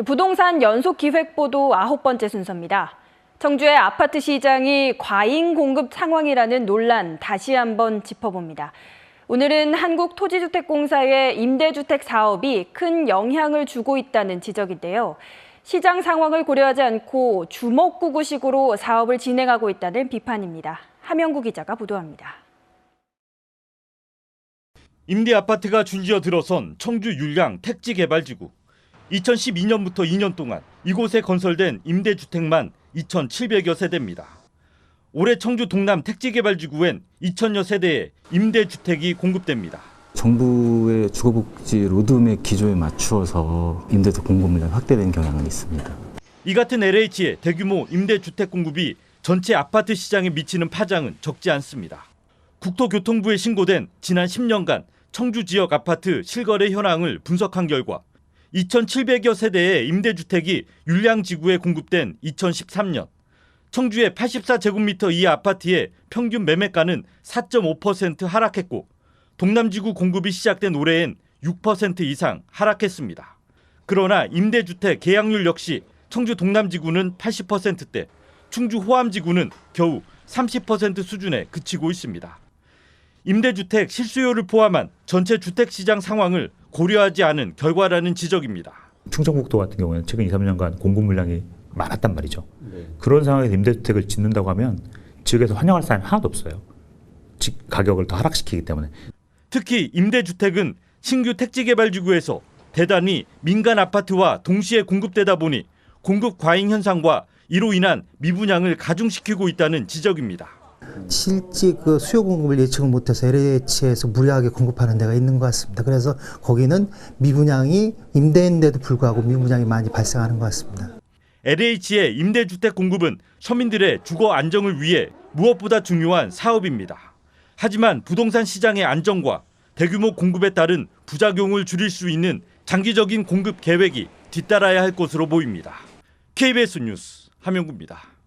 부동산 연속 기획 보도 9번째 순서입니다. 청주의 아파트 시장이 과잉 공급 상황이라는 논란 다시 한번 짚어봅니다. 오늘은 한국토지주택공사의 임대주택 사업이 큰 영향을 주고 있다는 지적인데요. 시장 상황을 고려하지 않고 주먹구구식으로 사업을 진행하고 있다는 비판입니다. 함영구 기자가 보도합니다. 임대 아파트가 준지어 들어선 청주 율량 택지개발지구. 2012년부터 2년 동안 이곳에 건설된 임대주택만 2,700여 세대입니다. 올해 청주 동남 택지개발지구엔 2,000여 세대의 임대주택이 공급됩니다. 정부의 주거복지 로드맵 기조에 맞추어서 임대주 공급量확대된 경향은 있습니다. 이 같은 LH의 대규모 임대주택 공급이 전체 아파트 시장에 미치는 파장은 적지 않습니다. 국토교통부에 신고된 지난 10년간 청주 지역 아파트 실거래 현황을 분석한 결과 2,700여 세대의 임대주택이 율량지구에 공급된 2013년 청주의 84제곱미터 이하 아파트의 평균 매매가는 4.5% 하락했고 동남지구 공급이 시작된 올해엔 6% 이상 하락했습니다. 그러나 임대주택 계약률 역시 청주 동남지구는 80%대, 충주 호암지구는 겨우 30% 수준에 그치고 있습니다. 임대주택 실수요를 포함한 전체 주택시장 상황을 고려하지 않은 결과라는 지적입니다. 충청북도 같은 경우에는 최근 2, 3년간 공급 물량이 많았단 말이죠. 그런 상황에서 임대주택을 짓는다고 하면 지역에서 환영할 사람이 하나도 없어요. 가격을 더 하락시키기 때문에. 특히 임대주택은 신규 택지개발지구에서 대단히 민간 아파트와 동시에 공급되다 보니 공급 과잉 현상과 이로 인한 미분양을 가중시키고 있다는 지적입니다. 실제 수요 공급을 예측을 못해서 LH에서 무리하게 공급하는 데가 있는 것 같습니다. 그래서 거기는 미분양이 임대인데도 불구하고 미분양이 많이 발생하는 것 같습니다. LH의 임대주택 공급은 서민들의 주거 안정을 위해 무엇보다 중요한 사업입니다. 하지만 부동산 시장의 안정과 대규모 공급에 따른 부작용을 줄일 수 있는 장기적인 공급 계획이 뒤따라야 할 것으로 보입니다. KBS 뉴스 함영구입니다.